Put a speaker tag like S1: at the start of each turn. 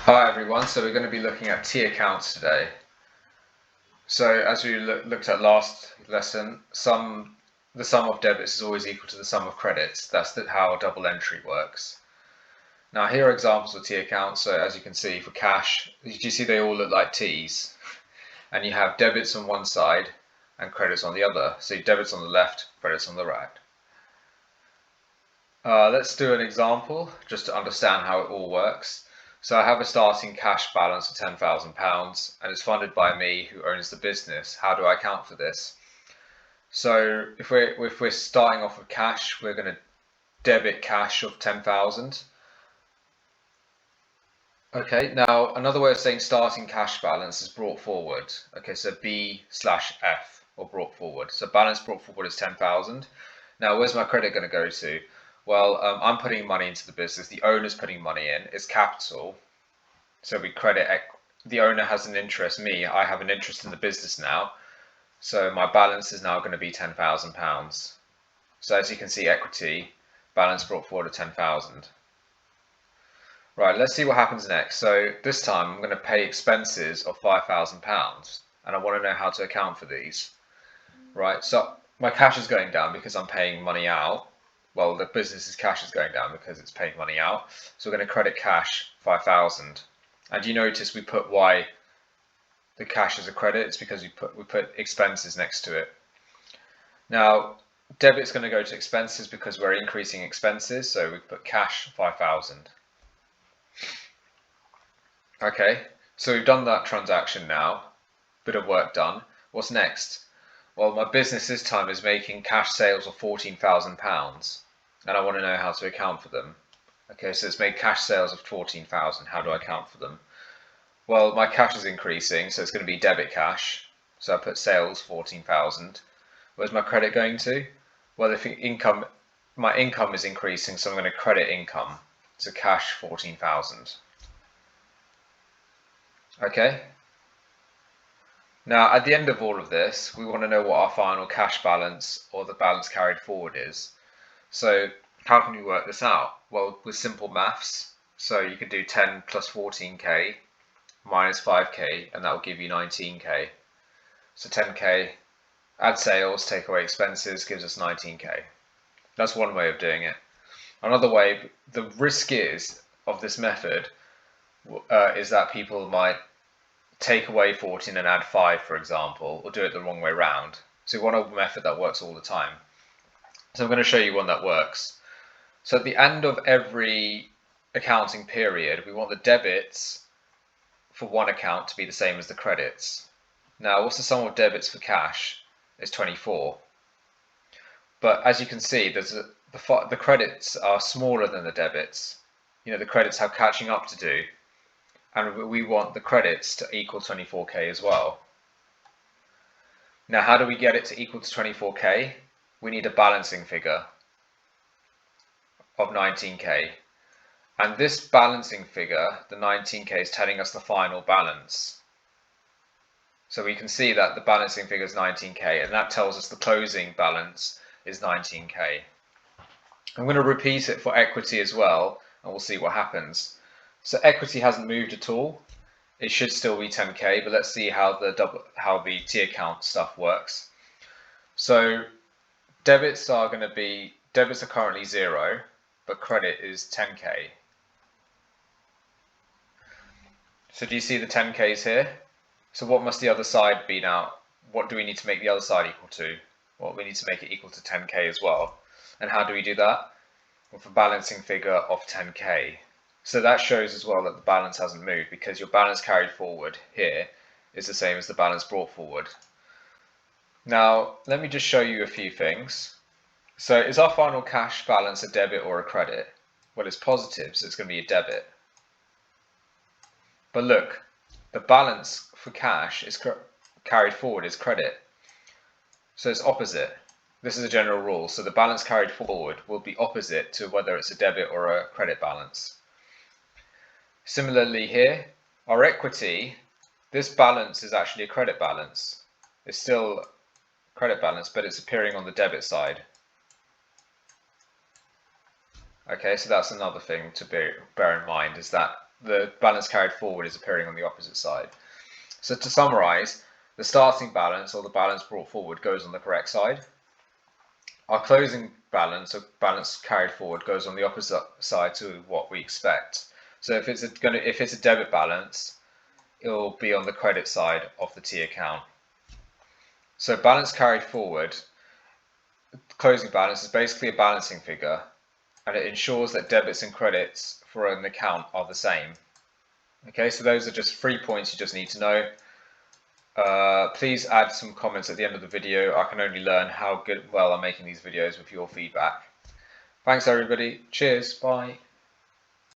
S1: Hi everyone, so we're going to be looking at T accounts today. So as we looked at last lesson, the sum of debits is always equal to the sum of credits. That's how double entry works. Now here are examples of T accounts. So as you can see for cash, do you see they all look like T's? And you have debits on one side and credits on the other. So debits on the left, credits on the right. Let's do an example just to understand how it all works. So I have a starting cash balance of £10,000 and it's funded by me who owns the business. How do I account for this? So if we're starting off with cash, we're going to debit cash of 10,000. Okay, now another way of saying starting cash balance is brought forward. Okay, so B/F or brought forward. So balance brought forward is 10,000. Now where's my credit going to go to? Well, I'm putting money into the business. The owner's putting money in. It's capital. So we credit, the owner has an interest, I have an interest in the business now. So my balance is now going to be £10,000. So as you can see, equity, balance brought forward of 10,000. Right, let's see what happens next. So this time I'm going to pay expenses of £5,000 and I want to know how to account for these. Right, so my cash is going down because I'm paying money out. Well, the business's cash is going down because it's paying money out. So we're going to credit cash 5,000. And you notice we put why the cash as a credit. It's because we put expenses next to it. Now, debit's going to go to expenses because we're increasing expenses. So we put cash 5,000. Okay, so we've done that transaction now. Bit of work done. What's next? Well, my business this time is making cash sales of £14,000 and I want to know how to account for them. Okay, so it's made cash sales of 14,000. How do I account for them? Well, my cash is increasing, so it's going to be debit cash. So I put sales 14,000. Where's my credit going to? Well, if my income is increasing, so I'm going to credit income. So cash 14,000. Okay. Now, at the end of all of this, we want to know what our final cash balance or the balance carried forward is. So how can we work this out? Well, with simple maths. So you could do 10 plus 14k minus 5k, and that will give you 19k. So 10k, add sales, take away expenses, gives us 19k. That's one way of doing it. Another way, the risk of this method is that people might take away 14 and add 5, for example, or do it the wrong way around. So we want a method that works all the time. So I'm going to show you one that works. So at the end of every accounting period, we want the debits for one account to be the same as the credits. Now, what's the sum of debits for cash? Is 24. But as you can see, the credits are smaller than the debits. You know, the credits have catching up to do. And we want the credits to equal 24k as well. Now, how do we get it to equal to 24k? We need a balancing figure of 19k. And this balancing figure, the 19k, is telling us the final balance. So we can see that the balancing figure is 19k, and that tells us the closing balance is 19k. I'm going to repeat it for equity as well, and we'll see what happens. So equity hasn't moved at all. It should still be 10k, but let's see how the T account stuff works. So debits are currently 0, but credit is 10k. So do you see the 10k's here? So what must the other side be now? What do we need to make the other side equal to? Well, we need to make it equal to 10k as well. And how do we do that? With a balancing figure of 10k. So that shows as well that the balance hasn't moved because your balance carried forward here is the same as the balance brought forward. Now, let me just show you a few things. So is our final cash balance a debit or a credit? Well, it's positive, so it's going to be a debit. But look, the balance for cash is carried forward is credit. So it's opposite. This is a general rule. So the balance carried forward will be opposite to whether it's a debit or a credit balance. Similarly here, our equity, this balance is actually a credit balance. It's still credit balance, but it's appearing on the debit side. Okay, so that's another thing to bear in mind, is that the balance carried forward is appearing on the opposite side. So to summarize, the starting balance or the balance brought forward goes on the correct side. Our closing balance or balance carried forward goes on the opposite side to what we expect. So if it's a debit balance, it will be on the credit side of the T account. So balance carried forward, closing balance, is basically a balancing figure, and it ensures that debits and credits for an account are the same. Okay, so those are just 3 points you just need to know. Please add some comments at the end of the video. I can only learn how well I'm making these videos with your feedback. Thanks everybody. Cheers. Bye.